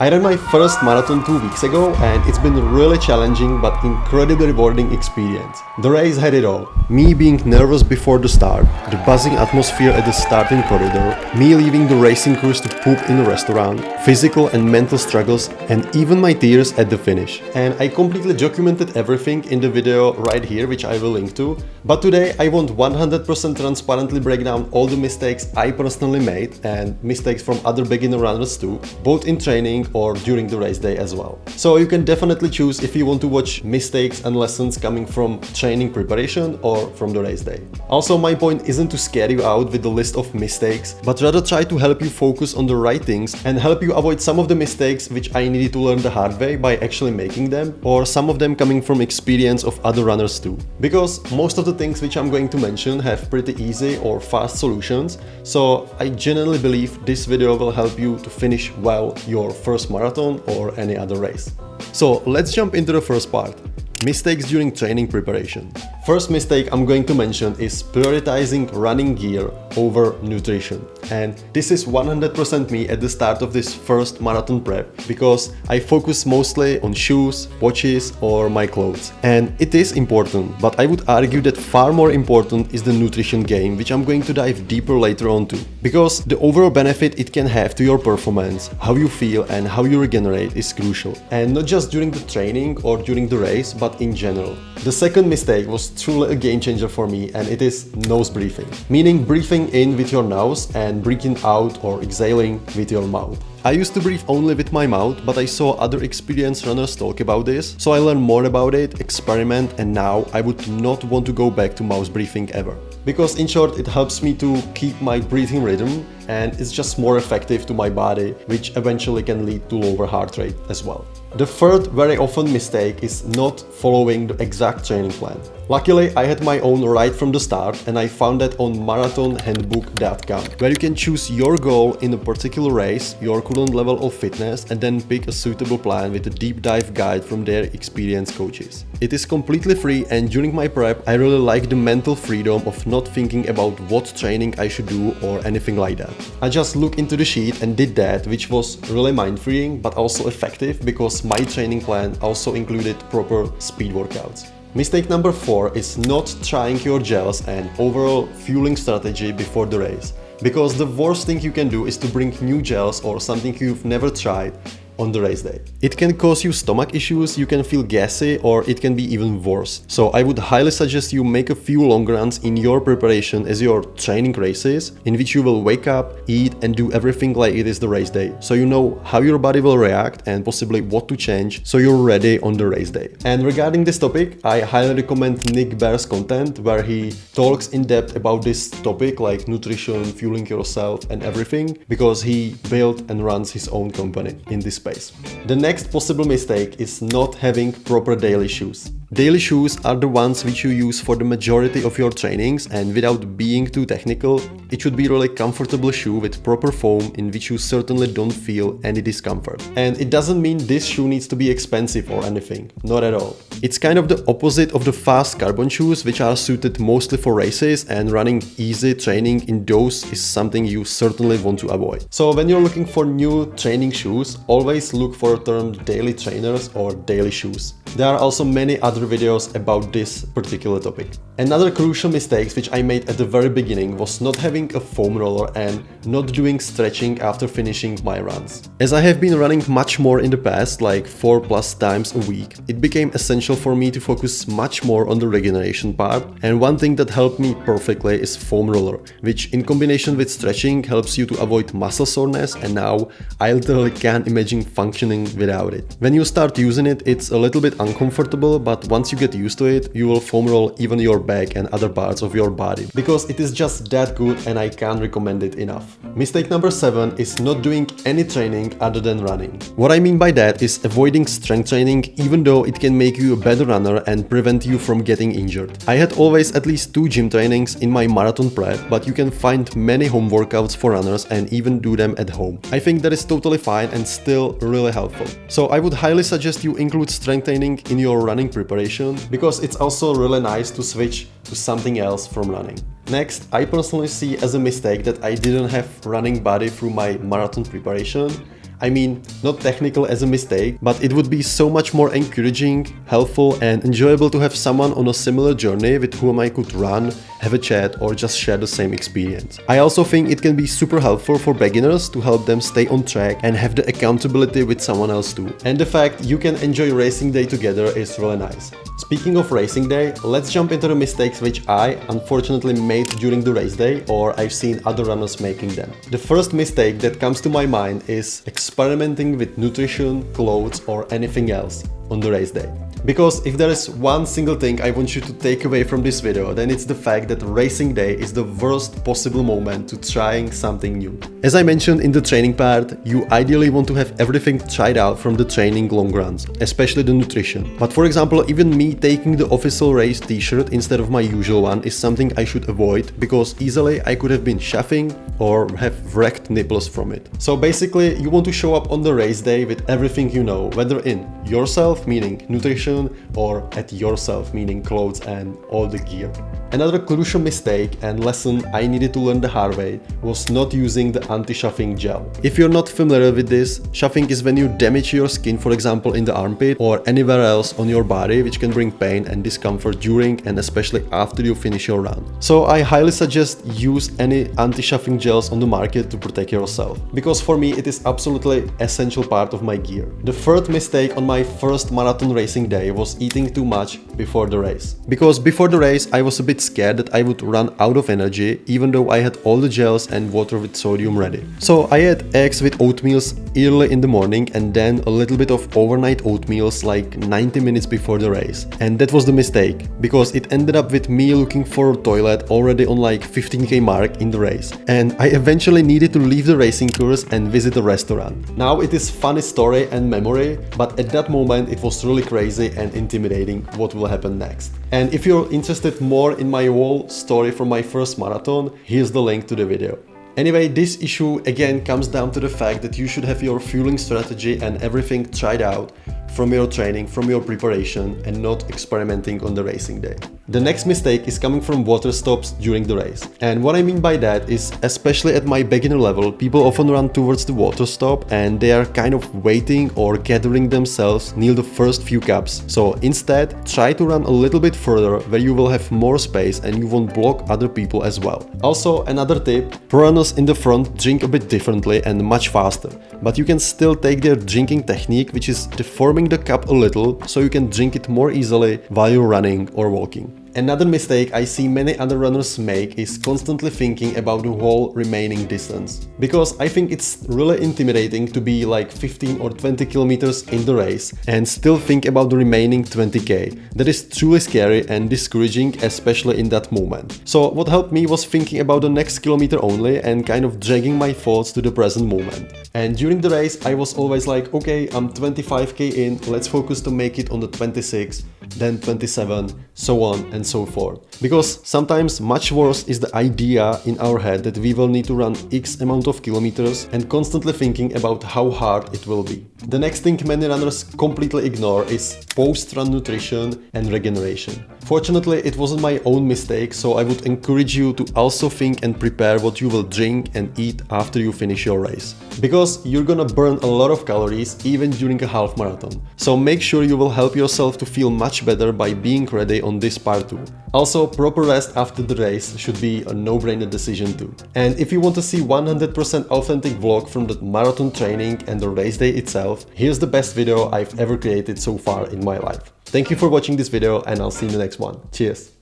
I ran my first marathon 2 weeks ago and it's been a really challenging but incredibly rewarding experience. The race had it all. Me being nervous before the start, the buzzing atmosphere at the starting corridor, me leaving the racing course to poop in a restaurant, physical and mental struggles, and even my tears at the finish. And I completely documented everything in the video right here, which I will link to. But today I won't 100% transparently break down all the mistakes I personally made and mistakes from other beginner runners too, both in training or during the race day as well. So you can definitely choose if you want to watch mistakes and lessons coming from training preparation or from the race day. Also, my point isn't to scare you out with the list of mistakes, but rather try to help you focus on the right things and help you avoid some of the mistakes which I needed to learn the hard way by actually making them, or some of them coming from experience of other runners too. Because most of the things which I'm going to mention have pretty easy or fast solutions, so I genuinely believe this video will help you to finish well your first marathon or any other race. So let's jump into the first part. Mistakes during training preparation. First mistake I'm going to mention is prioritizing running gear over nutrition. And this is 100% me at the start of this first marathon prep, because I focus mostly on shoes, watches or my clothes. And it is important, but I would argue that far more important is the nutrition game, which I'm going to dive deeper later on too. Because the overall benefit it can have to your performance, how you feel and how you regenerate is crucial. And not just during the training or during the race, but in general. The second mistake was truly a game changer for me, and it is nose breathing. Meaning breathing in with your nose and breathing out or exhaling with your mouth. I used to breathe only with my mouth, but I saw other experienced runners talk about this, so I learned more about it, experiment, and now I would not want to go back to mouth breathing ever. Because in short, it helps me to keep my breathing rhythm and it's just more effective to my body, which eventually can lead to lower heart rate as well. The third very often mistake is not following the exact training plan. Luckily, I had my own right from the start, and I found that on marathonhandbook.com, where you can choose your goal in a particular race, your current level of fitness, and then pick a suitable plan with a deep dive guide from their experienced coaches. It is completely free, and during my prep, I really like the mental freedom of not thinking about what training I should do or anything like that. I just looked into the sheet and did that, which was really mind-freeing but also effective, because my training plan also included proper speed workouts. Mistake number 4 is not trying your gels and overall fueling strategy before the race. Because the worst thing you can do is to bring new gels or something you've never tried on the race day. It can cause you stomach issues, you can feel gassy, or it can be even worse. So I would highly suggest you make a few long runs in your preparation as your training races, in which you will wake up, eat and do everything like it is the race day. So you know how your body will react and possibly what to change, so you're ready on the race day. And regarding this topic, I highly recommend Nick Bare's content, where he talks in depth about this topic like nutrition, fueling yourself and everything, because he built and runs his own company in this space. The next possible mistake is not having proper daily shoes. Daily shoes are the ones which you use for the majority of your trainings, and without being too technical, it should be a really comfortable shoe with proper foam in which you certainly don't feel any discomfort. And it doesn't mean this shoe needs to be expensive or anything, not at all. It's kind of the opposite of the fast carbon shoes, which are suited mostly for races, and running easy training in those is something you certainly want to avoid. So when you're looking for new training shoes, always look for the term daily trainers or daily shoes. There are also many other videos about this particular topic. Another crucial mistake which I made at the very beginning was not having a foam roller and not doing stretching after finishing my runs. As I have been running much more in the past, like 4+ times a week, it became essential for me to focus much more on the regeneration part, and one thing that helped me perfectly is foam roller, which in combination with stretching helps you to avoid muscle soreness, and now I literally can't imagine functioning without it. When you start using it, it's a little bit uncomfortable, but once you get used to it, you will foam roll even your back and other parts of your body, because it is just that good and I can't recommend it enough. Mistake number 7 is not doing any training other than running. What I mean by that is avoiding strength training, even though it can make you a better runner and prevent you from getting injured. I had always at least 2 gym trainings in my marathon prep, but you can find many home workouts for runners and even do them at home. I think that is totally fine and still really helpful. So I would highly suggest you include strength training in your running preparation, because it's also really nice to switch to something else from running. Next, I personally see as a mistake that I didn't have running body through my marathon preparation. I mean, not technical as a mistake, but it would be so much more encouraging, helpful and enjoyable to have someone on a similar journey with whom I could run, have a chat or just share the same experience. I also think it can be super helpful for beginners to help them stay on track and have the accountability with someone else too. And the fact you can enjoy racing day together is really nice. Speaking of racing day, let's jump into the mistakes which I unfortunately made during the race day, or I've seen other runners making them. The first mistake that comes to my mind is experimenting with nutrition, clothes or anything else on the race day. Because if there is one single thing I want you to take away from this video, then it's the fact that racing day is the worst possible moment to trying something new. As I mentioned in the training part, you ideally want to have everything tried out from the training long runs, especially the nutrition. But for example, even me taking the official race t-shirt instead of my usual one is something I should avoid, because easily I could have been chafing or have wrecked nipples from it. So basically, you want to show up on the race day with everything you know, whether in yourself, meaning nutrition, or at yourself, meaning clothes and all the gear. Another crucial mistake and lesson I needed to learn the hard way was not using the anti-chafing gel. If you're not familiar with this, chafing is when you damage your skin, for example in the armpit or anywhere else on your body, which can bring pain and discomfort during and especially after you finish your run. So I highly suggest use any anti-chafing gels on the market to protect yourself, because for me it is absolutely essential part of my gear. The third mistake on my first marathon racing day was eating too much before the race. Because before the race I was a bit scared that I would run out of energy, even though I had all the gels and water with sodium ready. So I had eggs with oatmeals early in the morning and then a little bit of overnight oatmeals like 90 minutes before the race. And that was the mistake, because it ended up with me looking for a toilet already on like 15k mark in the race. And I eventually needed to leave the racing course and visit a restaurant. Now it is funny story and memory, but at that moment it was really crazy and intimidating what will happen next. And if you're interested more in my whole story from my first marathon, here's the link to the video. Anyway, this issue again comes down to the fact that you should have your fueling strategy and everything tried out from your training, from your preparation, and not experimenting on the racing day. The next mistake is coming from water stops during the race. And what I mean by that is, especially at my beginner level, people often run towards the water stop and they are kind of waiting or gathering themselves near the first few cups. So instead, try to run a little bit further where you will have more space and you won't block other people as well. Also, another tip, pro runners in the front drink a bit differently and much faster, but you can still take their drinking technique, which is deforming the cup a little so you can drink it more easily while you're running or walking. Another mistake I see many other runners make is constantly thinking about the whole remaining distance. Because I think it's really intimidating to be like 15 or 20 kilometers in the race and still think about the remaining 20k. That is truly scary and discouraging, especially in that moment. So what helped me was thinking about the next kilometer only and kind of dragging my thoughts to the present moment. And during the race I was always like, okay, I'm 25k in, let's focus to make it on the 26, then 27, so on and so forth. Because sometimes much worse is the idea in our head that we will need to run X amount of kilometers and constantly thinking about how hard it will be. The next thing many runners completely ignore is post-run nutrition and regeneration. Fortunately, it wasn't my own mistake, so I would encourage you to also think and prepare what you will drink and eat after you finish your race. Because you're gonna burn a lot of calories even during a half marathon. So make sure you will help yourself to feel much better by being ready on this part too. Also, proper rest after the race should be a no-brainer decision too. And if you want to see 100% authentic vlog from the marathon training and the race day itself, here's the best video I've ever created so far in my life. Thank you for watching this video and I'll see you in the next one. Cheers!